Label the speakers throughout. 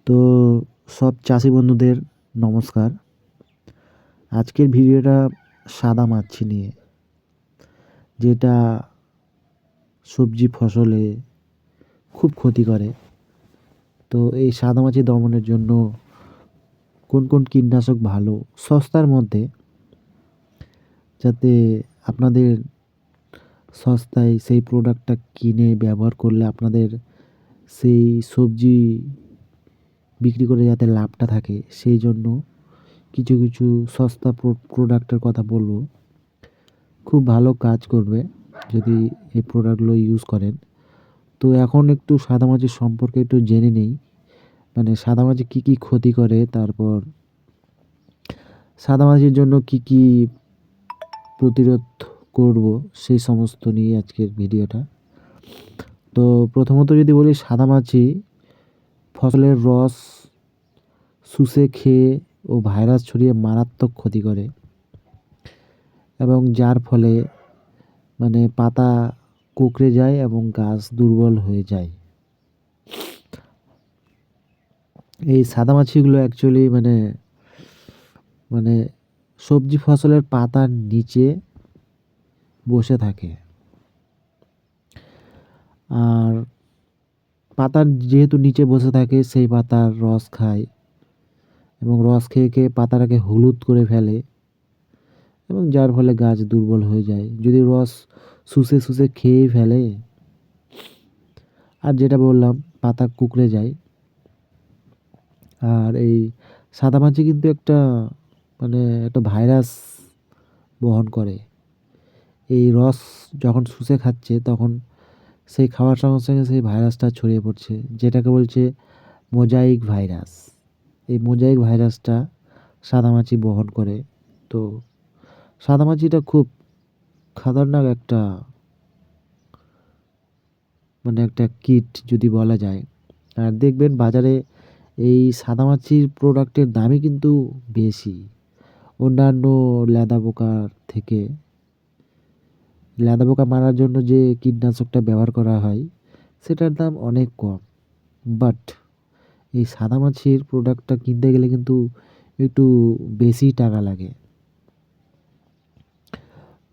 Speaker 1: তো সব চাষি বন্ধুদের নমস্কার। আজকের ভিডিওটা সাদা মাছি নিয়ে, যেটা সবজি ফসলে খুব ক্ষতি করে। তো এই সাদা মাছি দমনের জন্য কোন কোন কীটনাশক ভালো সস্তার মধ্যে, যাতে আপনাদের সস্তায় সেই প্রোডাক্টটা কিনে ব্যবহার করলে আপনাদের সেই সবজি বিক্রি করে যাতে লাভটা থাকে, সেই জন্য কিছু কিছু সস্তা প্রোডাক্টের কথা বলবো। খুব ভালো কাজ করবে যদি এই প্রোডাক্টগুলো ইউজ করেন। তো এখন একটু সাদামাছির সম্পর্কে একটু জেনে নেই, মানে সাদামাছি কী কী ক্ষতি করে, তারপর সাদামাছির জন্য কি কি প্রতিরোধ করব, সেই সমস্ত নিয়ে আজকের ভিডিওটা। তো প্রথমত যদি বলি, সাদামাছি ফসলের রস শুষে খেয়ে ও ভাইরাস ছড়িয়ে মারাত্মক ক্ষতি করে, এবং যার ফলে মানে পাতা কুঁকড়ে যায় এবং গাছ দুর্বল হয়ে যায়। এই সাদামাছিগুলো অ্যাকচুয়ালি মানে মানে সবজি ফসলের পাতার নিচে বসে থাকে, আর পাতার যেহেতু নিচে বসে থাকে, সেই পাতার রস খায় এবং রস খেয়ে খেয়ে পাতাটাকে হলুদ করে ফেলে, এবং যার ফলে গাছ দুর্বল হয়ে যায় যদি রস শুষে শুষে খেয়েই ফেলে। আর যেটা বললাম, পাতা কুঁকড়ে যায়। আর এই সাদামাছি কিন্তু একটা ভাইরাস বহন করে। এই রস যখন শুষে খাচ্ছে, তখন সেই খাওয়ার সঙ্গে সঙ্গে সেই ভাইরাসটা ছড়িয়ে পড়ছে, যেটাকে বলছে মোজাইক ভাইরাস। এই মোজাইক ভাইরাসটা সাদামাছি বহন করে। তো সাদামাছিটা খুব খতরনাক একটা কীট যদি বলা যায়। আর দেখবেন বাজারে এই সাদামাছির প্রোডাক্টের দামই কিন্তু বেশি অন্যান্য লেদা পোকার থেকে। লেদা পোকা মারার জন্য যে কীটনাশকটা ব্যবহার করা হয়, সেটার দাম অনেক কম, বাট এই সাদামাছির প্রোডাক্টটা কিনতে গেলে কিন্তু একটু বেশি টাকা লাগে।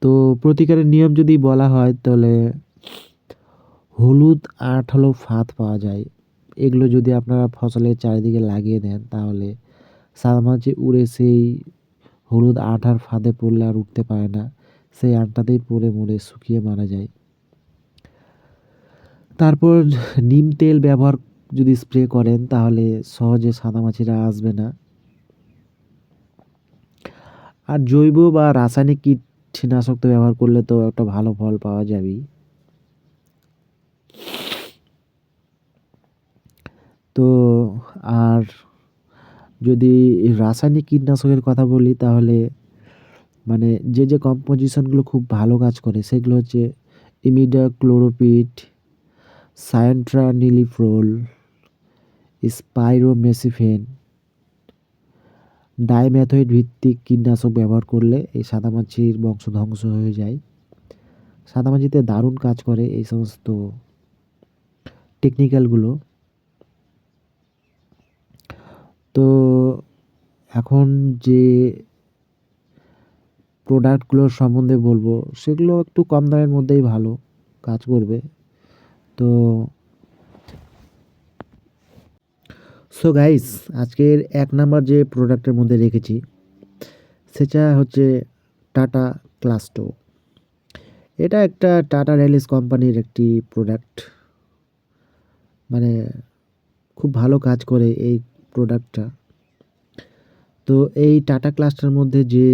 Speaker 1: তো প্রতিকারের নিয়ম যদি বলা হয়, তাহলে হলুদ আঠালো ফাঁদ পাওয়া যায়, এগুলো যদি আপনারা ফসলের চারিদিকে লাগিয়ে দেন, তাহলে সাদামাছি উড়ে সেই হলুদ আঠার ফাঁদে পড়লে আর উঠতে পারে না, সেই আঠটাতেই পড়ে মরে শুকিয়ে মারা যায়। তারপর নিম তেল ব্যবহার যদি স্প্রে করেন, তাহলে সহজে সাদামাছিরা আসবে না। আর জৈব বা রাসায়নিক কীটনাশক তো ব্যবহার করলে তো একটা ভালো ফল পাওয়া যাবেই। তো আর যদি রাসায়নিক কীটনাশকের কথা বলি, তাহলে মানে যে কম্পোজিশনগুলো খুব ভালো কাজ করে, সেগুলো হচ্ছে ইমিডাক্লোরোপিড, সায়ান্ট্রানিলিপ্রোল, স্পাইরোমেসিফেন, ডাইমেথোয়েট ভিত্তিক কীটনাশক ব্যবহার করলে এই সাদামাছির বংশ ধ্বংস হয়ে যায়। সাদামাছিতে দারুণ কাজ করে এই সমস্ত টেকনিক্যালগুলো। তো এখন যে প্রোডাক্টগুলোর সম্বন্ধে বলবো, সেগুলো একটু কম দামের মধ্যেই ভালো কাজ করবে। তো সো গাইস, আজকের 1 নাম্বার যে প্রোডাক্টের মধ্যে রেখেছি, সেটা হচ্ছে টাটা ক্লাস্টো। এটা একটা টাটা রেলিস কোম্পানির একটি প্রোডাক্ট, মানে খুব ভালো কাজ করে এই প্রোডাক্টটা। তো এই টাটা ক্লাস্টার মধ্যে যে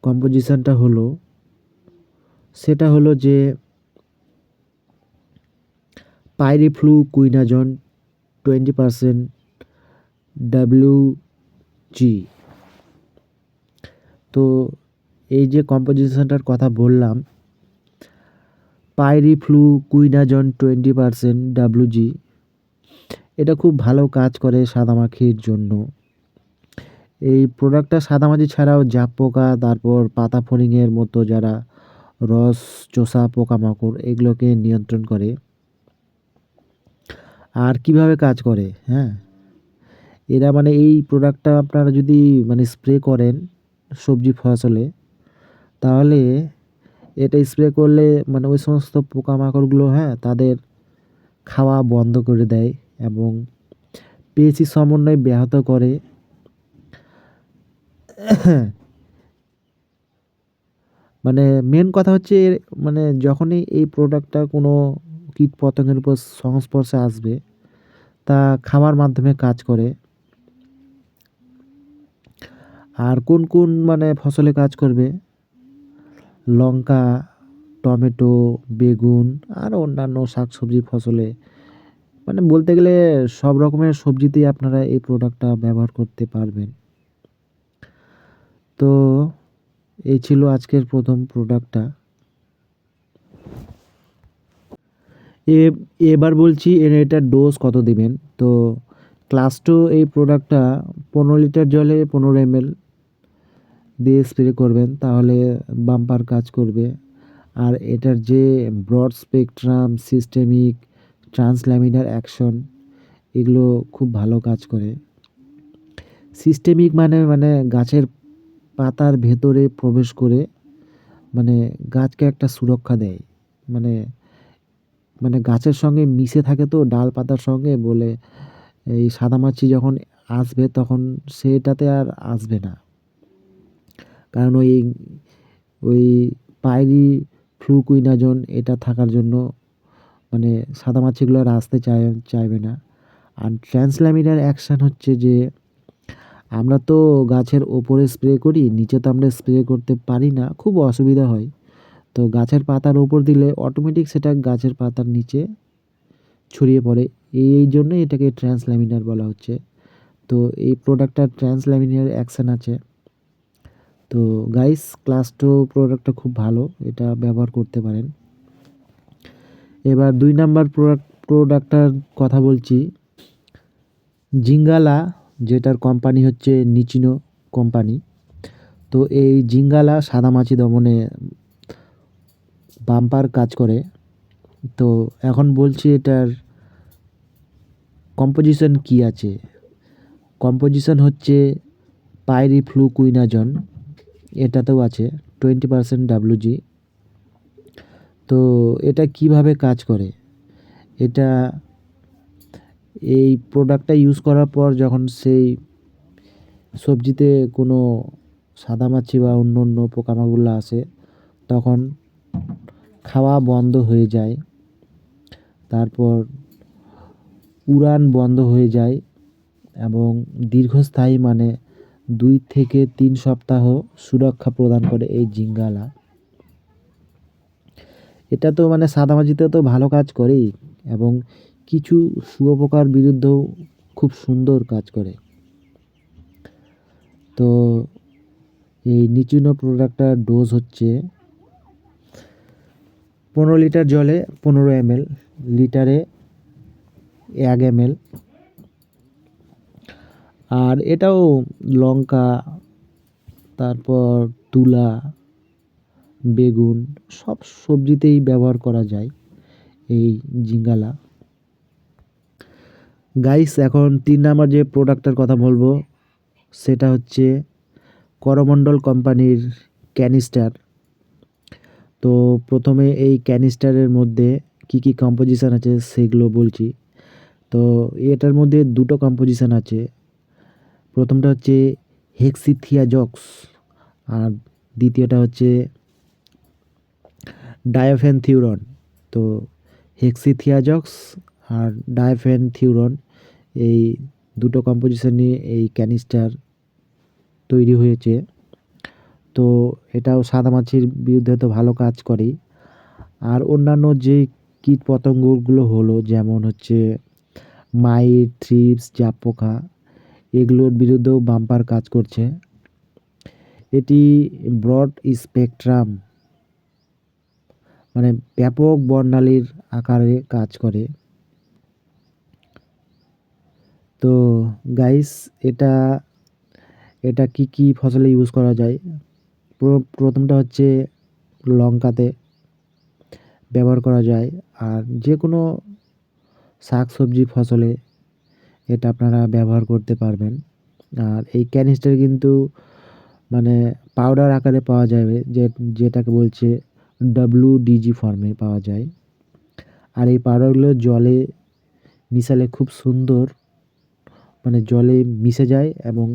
Speaker 1: কম্পোজিশনটা হলো, সেটা হলো যে পাইরিফ্লু কুইনাজন 20% WG। তো এই যে কম্পোজিশনটার কথা বললাম, পাইরিফ্লু কুইনাজন 20% WG, এটা খুব ভালো কাজ করে সাদামাছির জন্য। এই প্রোডাক্টটা সাদামাছি ছাড়াও জাপ পোকা, তারপর পাতা ফড়িংয়ের মতো যারা রস চোষা পোকামাকড়, এগুলোকে নিয়ন্ত্রণ করে। আর কিভাবে কাজ করে, হ্যাঁ, এরা মানে এই প্রোডাক্টটা আপনারা যদি মানে স্প্রে করেন সবজি ফসলে, তাহলে এটা স্প্রে করলে মানে ওই সমস্ত পোকামাকড়গুলো, হ্যাঁ, তাদের খাওয়া বন্ধ করে দেয় এবং পেশি সমন্বয় ব্যাহত করে। মানে মেন কথা হচ্ছে মানে যখনই এই প্রোডাক্টটা কোনো কীট পতঙ্গের উপর সংস্পর্শে আসবে, তা খাওয়ার মাধ্যমে কাজ করে। আর কোন কোন মানে ফসলে কাজ করবে? লঙ্কা, টমেটো, বেগুন আর অন্যান্য শাকসবজি ফসলে, মানে বলতে গেলে সব রকমের সবজিতেই আপনারা এই প্রোডাক্টটা ব্যবহার করতে পারবেন। তো এই ছিল আজকের প্রথম প্রোডাক্টটা। এবার বলছি এটার ডোজ কত দিবেন। তো ক্লাস টু এই প্রোডাক্টটা 15 লিটার জলে 15 ml দিয়ে স্প্রে করবেন, তাহলে বাম্পার কাজ করবে। আর এটার যে ব্রড স্পেকট্রাম, সিস্টেমিক, ট্রান্সল্যামিনার অ্যাকশন, এগুলো খুব ভালো কাজ করে। সিস্টেমিক মানে মানে গাছের পাতার ভেতরে প্রবেশ করে মানে গাছকে একটা সুরক্ষা দেয়। মানে মানে গাছের সঙ্গে মিশে থাকে তো ডাল পাতার সঙ্গে, বলে এই সাদামাছি যখন আসবে তখন সেটাতে আর আসবে না। কারণ ওই ওই পাইরি ফ্লুকুইনাজন এটা থাকার জন্য মানে সাদামাছিগুলো আর আসতে চাইবে না। আর ট্রান্সল্যামিনার অ্যাকশন হচ্ছে যে আমরা তো গাছের ওপরে স্প্রে করি, নিচে তো আমরা স্প্রে করতে পারি না, খুব অসুবিধা হয়। তো গাছের পাতার ওপর দিলে অটোমেটিক সেটা গাছের পাতার নিচে ছড়িয়ে পড়ে। এই জন্যই এটাকে ট্রান্সল্যামিনার বলা হচ্ছে। তো এই প্রোডাক্টটার ট্রান্সল্যামিনার অ্যাকশন আছে। তো গাইস, ক্লাস টু প্রোডাক্টটা খুব ভালো, এটা ব্যবহার করতে পারেন। এবার 2 নাম্বার প্রোডাক্টটার কথা বলছি, জিঙ্গালা, যেটার কোম্পানি হচ্ছে নিচিনো কোম্পানি। তো এই জিঙ্গালা সাদামাছি দমনে বাম্পার কাজ করে। তো এখন বলছি এটার কম্পোজিশন কি আছে। কম্পোজিশন হচ্ছে পাইরিফ্লুকুইনাজন, এটাতেও আছে 20% WG। তো এটা কিভাবে কাজ করে? এটা এই প্রোডাক্টটা ইউজ করার পর যখন সেই সবজিতে কোনো সাদামাছি বা অন্য অন্য পোকামাকড়গুলো আসে, তখন খাওয়া বন্ধ হয়ে যায়। তারপর উড়ান বন্ধ হয়ে যায় এবং দীর্ঘস্থায়ী মানে 2 থেকে 3 সপ্তাহ সুরক্ষা প্রদান করে এই জিঙ্গালা। এটা তো মানে সাদামাছিতে তো ভালো কাজ করেই এবং কিছু শুঁয়োপোকার বিরুদ্ধেও খুব সুন্দর কাজ করে। তো এই নিচিনো প্রোডাক্টটার ডোজ হচ্ছে 15 লিটার জলে 15 ml, লিটারে 1 ml। আর এটাও লঙ্কা, তারপর তুলা, বেগুন, সব সবজিতেই ব্যবহার করা যায় এই জিঙ্গালা। গাইস, এখন 3 নাম্বার যে প্রোডাক্টটার কথা বলবো সেটা হচ্ছে করমণ্ডল কোম্পানির ক্যানিস্টার। তো প্রথমে এই ক্যানিস্টারের মধ্যে কি কি কম্পোজিশন আছে সেগুলো বলছি। তো এটার মধ্যে 2টো কম্পোজিশন আছে। প্রথমটা হচ্ছে হেক্সিথিয়াজক্স আর দ্বিতীয়টা হচ্ছে ডায়াফেনথিউরন। তো হেক্সিথিয়াজক্স আর ডায়াফেনথিউরন, এই 2টো কম্পোজিশন নিয়ে এই ক্যানিস্টার তৈরি হয়েছে। তো এটাও সাদামাছির বিরুদ্ধে তো ভালো কাজ করেই। আর অন্যান্য যে কীট পতঙ্গগুলো হলো, যেমন হচ্ছে মাইট, থ্রিপস, জাপ পোকা, এগুলোর বিরুদ্ধেও বাম্পার কাজ করছে। এটি ব্রড স্পেকট্রাম মানে ব্যাপক বর্ণালীর আকারে কাজ করে। তো গাইস, এটা এটা কি কি ফসলে ইউজ করা যায়? প্রথমটা হচ্ছে লঙ্কাতে ব্যবহার করা যায়। আর যে কোনো শাক সবজি ফসলে এটা আপনারা ব্যবহার করতে পারবেন। আর এই ক্যানিস্টার কিন্তু মানে পাউডার আকারে পাওয়া যাবে, যেটাকে বলছে WDG ফর্মে পাওয়া যায়। আর এই পাউডারগুলো জলে মিশালে খুব সুন্দর, মানে জলে মিশে যায় এবং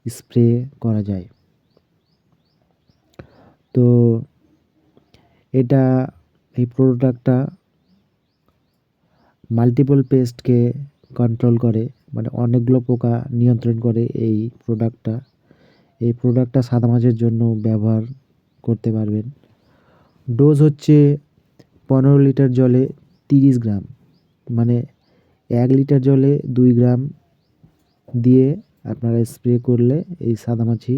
Speaker 1: স্প্রে করা যায়। তো এটা এই প্রোডাক্টটা মাল্টিপল পেস্টকে কন্ট্রোল করে, মানে অনেকগুলো পোকা নিয়ন্ত্রণ করে এই প্রোডাক্টটা সাদা মাছের জন্য ব্যবহার করতে পারবেন। ডোজ হচ্ছে 15 লিটার জলে 30 গ্রাম, মানে 1 লিটার জলে 2 গ্রাম দিয়ে আপনারা স্প্রে করলে এই সাদামাছি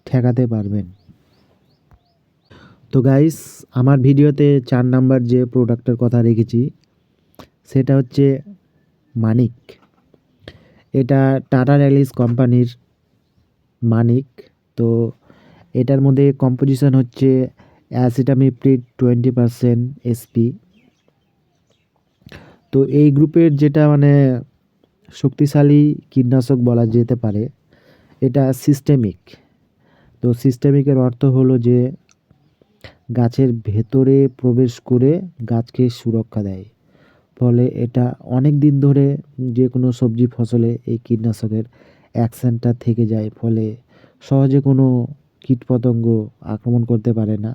Speaker 1: ঠেকাতে পারবেন। তো গাইস, আমার ভিডিওতে 4 নাম্বার যে প্রোডাক্টের কথা রেখেছি সেটা হচ্ছে মানিক। এটা টাটা র্যালিস কোম্পানির মানিক। তো এটার মধ্যে কম্পোজিশন হচ্ছে অ্যাসিটামিপ্রিড 20% SP। তো এই গ্রুপের যেটা মানে শক্তিশালী কীটনাশক বলা যেতে পারে, এটা সিস্টেমিক। তো সিস্টেমিকের অর্থ হলো যে গাছের ভেতরে প্রবেশ করে গাছকে সুরক্ষা দেয়। ফলে এটা অনেক দিন ধরে যে কোনো সবজি ফসলে এই কীটনাশকের অ্যাকশনটা থেকে যায়, ফলে সহজে কোনো কীটপতঙ্গ আক্রমণ করতে পারে না।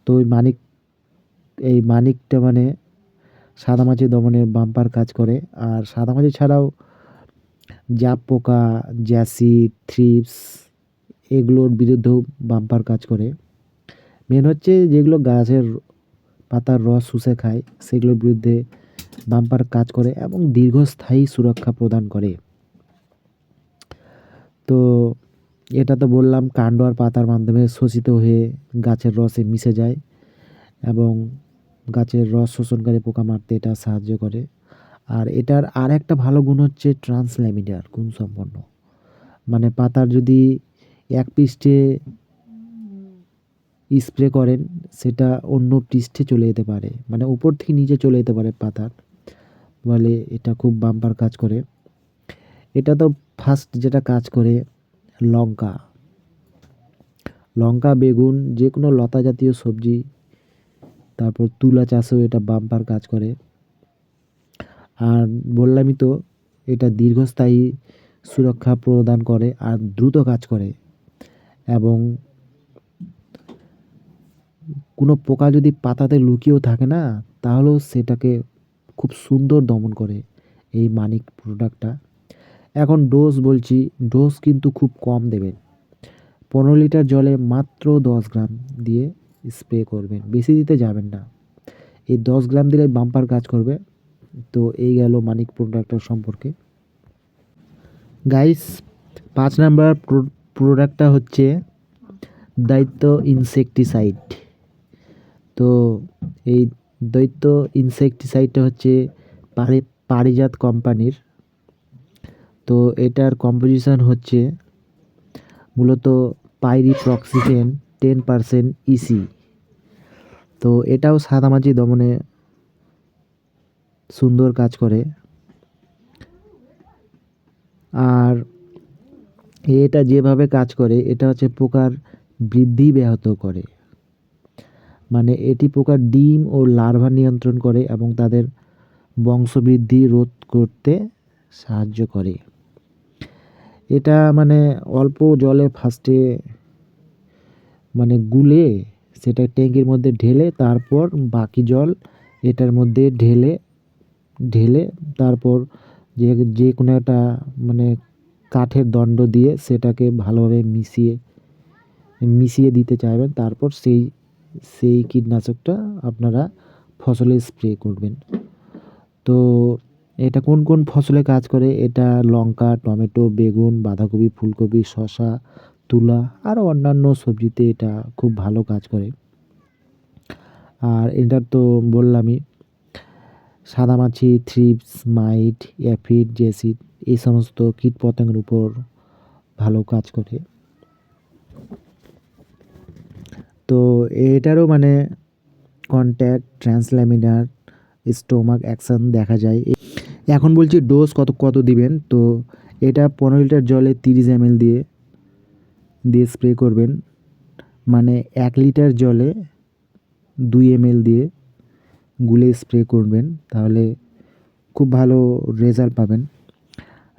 Speaker 1: তো এই মানিকটা মানে সাদামাছি দমনে বাম্পার কাজ করে। আর সাদামাছি ছাড়াও জাপ পোকা, জ্যাসিড, থ্রিপস এগুলোর বিরুদ্ধেও বাম্পার কাজ করে। মেন হচ্ছে যেগুলো গাছের পাতার রস শুষে খায় সেগুলোর বিরুদ্ধে বাম্পার কাজ করে এবং দীর্ঘস্থায়ী সুরক্ষা প্রদান করে। তো এটা তো বললাম কাণ্ড আর পাতার মাধ্যমে শোষিত হয়ে গাছের রসে মিশে যায় এবং গাছের রস শোষণকারী পোকা মারতে এটা সাহায্য করে। আর এটার আর একটা ভালো গুণ হচ্ছে ট্রান্সল্যামিনার গুণ সম্পন্ন, মানে পাতার যদি এক পৃষ্ঠে স্প্রে করেন সেটা অন্য পৃষ্ঠে চলে যেতে পারে, মানে উপর থেকে নিচে চলে যেতে পারে পাতার, বলে এটা খুব বাম্পার কাজ করে। এটা তো ফার্স্ট যেটা কাজ করে লঙ্কা, বেগুন যে কোনো লতা জাতীয় সবজি, তারপর তুলা চাষেও এটা বাম্পার কাজ করে। আর বললামই তো এটা দীর্ঘস্থায়ী সুরক্ষা প্রদান করে আর দ্রুত কাজ করে, এবং কোনো পোকা যদি পাতাতে লুকিয়েও থাকে না তাহলেও সেটাকে খুব সুন্দর দমন করে এই মানিক প্রোডাক্টটা। এখন ডোজ বলছি, ডোজ কিন্তু খুব কম দেবেন। 15 লিটার জলে মাত্র 10 গ্রাম দিয়ে স্প্রে করবেন, বেশি দিতে যাবেন না। এই 10 গ্রাম দিলে বাম্পার কাজ করবে। তো এই গেল মানিক প্রোডাক্টটার সম্পর্কে। গাইস, 5 নাম্বার প্রোডাক্টটা হচ্ছে দৈত্য ইনসেকটিসাইড। তো এই দৈত্য ইনসেকটিসাইডটা হচ্ছে পারিজাত কোম্পানির। তো এটার কম্পোজিশন হচ্ছে মূলত পাইরিপ্রক্সিফেন 10% EC। তো এটাও সাদামাছি দমনে সুন্দর কাজ করে। আর এটা যেভাবে কাজ করে এটা হচ্ছে পোকার বৃদ্ধি ব্যাহত করে, মানে এটি পোকার ডিম ও লার্ভা নিয়ন্ত্রণ করে এবং তাদের বংশবৃদ্ধি রোধ করতে সাহায্য করে। এটা মানে অল্প জলে ফার্স্টে মানে গুলে সেটা ট্যাঙ্কের মধ্যে ঢেলে তারপর বাকি জল এটার মধ্যে ঢেলে ঢেলে তারপর যে কোনো একটা মানে কাঠের দণ্ড দিয়ে সেটাকে ভালোভাবে মিশিয়ে দিতে চাইবেন। তারপর সেই কীটনাশকটা আপনারা ফসলে স্প্রে করবেন। তো এটা কোন কোন ফসলে কাজ করে, এটা লঙ্কা, টমেটো, বেগুন, বাঁধাকপি, ফুলকপি, শসা, তুলা আরও অন্যান্য সবজিতে এটা খুব ভালো কাজ করে। আর এটা তো বললামই সাদামাছি, থ্রিপস, মাইট, অ্যাফিড, জেসিড এই সমস্ত কীটপতঙ্গের উপর ভালো কাজ করে। তো এটারও মানে কন্ট্যাক্ট, ট্রান্সল্যামিনার, স্টোমাক অ্যাকশন দেখা যায় এখন বলছি ডোজ কত কত দিবেন। তো এটা 15 লিটার জলে 30 ml দিয়ে দিয়ে স্প্রে করবেন, মানে 1 লিটার জলে 2 ml দিয়ে গুলে স্প্রে করবেন, তাহলে খুব ভালো রেজাল্ট পাবেন।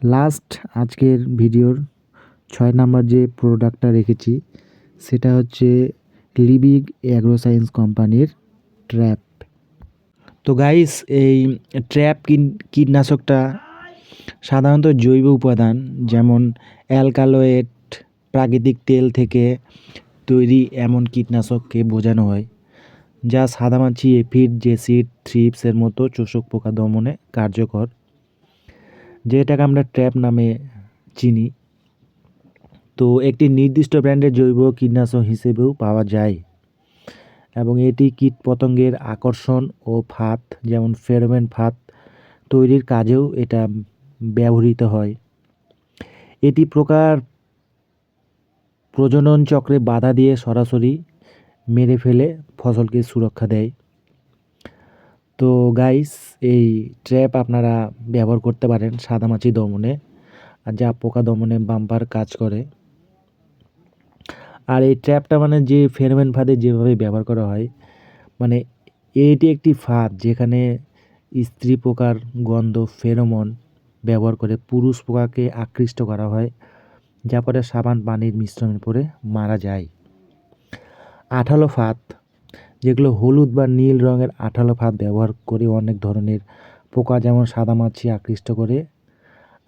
Speaker 1: লাস্ট আজকের ভিডিওর 6 নাম্বার যে প্রোডাক্টটা রেখেছি সেটা হচ্ছে লিবিগ অ্যাগ্রো সায়েন্স কোম্পানির ট্র্যাপ। তো গাইস, এই ট্র্যাপ কীটনাশকটা সাধারণত জৈব উপাদান যেমন অ্যালকালয়েড, প্রাকৃতিক তেল থেকে তৈরি এমন কীটনাশককে বোঝানো হয়, যা সাদামাছি, এফিড, জেসিড, থ্রিপসের মতো চোষক পোকা দমনে কার্যকর, যেটাকে আমরা ট্র্যাপ নামে চিনি। তো একটি নির্দিষ্ট ব্র্যান্ডের জৈব কীটনাশক হিসেবেও পাওয়া যায় এবং এটি কীটপতঙ্গের আকর্ষণ ও ফাঁদ যেমন ফেরোমন ফাঁদ তৈরির কাজেও এটা ব্যবহৃত হয়। এটি প্রজনন চক্রে বাধা দিয়ে সরাসরি মেরে ফেলে ফসলকে সুরক্ষা দেয়। তো গাইস, এই ট্র্যাপ আপনারা ব্যবহার করতে পারেন সাদামাছি দমনে, আর যা পোকা দমনে বাম্পার কাজ করে। আর এই ট্র্যাপটা মানে যে ফেরোমন ফাঁদে যেভাবে ব্যবহার করা হয়, মানে এটি একটি ফাঁদ যেখানে স্ত্রী পোকার গন্ধ ফেরোমন ব্যবহার করে পুরুষ পোকাকে আকৃষ্ট করা হয়, যা পরে সাবান পানির মিশ্রণে পড়ে মারা যায়। আঠালো ফাঁদ, যেগুলো হলুদ বা নীল রঙের আঠালো ফাঁদ ব্যবহার করে অনেক ধরনের পোকা যেমন সাদামাছি আকৃষ্ট করে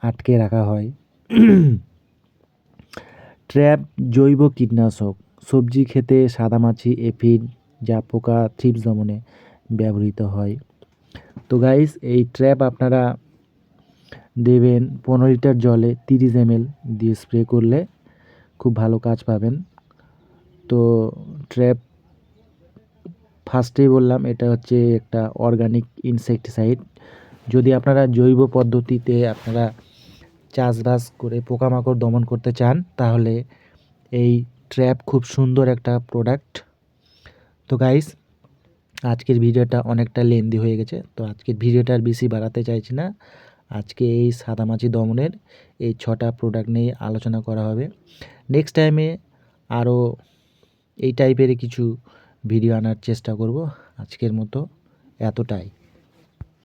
Speaker 1: আটকে রাখা হয়। ট্র্যাপ জৈব কীটনাশক, সবজি খেতে সাদামাছি, এফিড, যা পোকা থ্রিপস দমনে ব্যবহৃত হয়। তো গাইস, এই ট্র্যাপ আপনারা দেবেন 15 লিটার জলে 30 ml দিয়ে স্প্রে করলে খুব ভালো কাজ পাবেন। তো ট্র্যাপ ফার্স্টেই বললাম এটা হচ্ছে একটা অর্গানিক ইনসেকটিসাইড। যদি আপনারা জৈব পদ্ধতিতে আপনারা চাষবাস করে পোকামাকড় দমন করতে চান, তাহলে এই ট্র্যাপ খুব সুন্দর একটা প্রোডাক্ট। তো গাইস, আজকের ভিডিওটা অনেকটা লেন্দি হয়ে গেছে, তো আজকের ভিডিওটা আর বেশি বাড়াতে চাইছি না। আজকে এই সাদামাছি দমনের এই 6টা প্রোডাক্ট নিয়ে আলোচনা করা হবে। নেক্সট টাইমে আরও এই টাইপের কিছু ভিডিও আনার চেষ্টা করব। আজকের মতো এতটাই।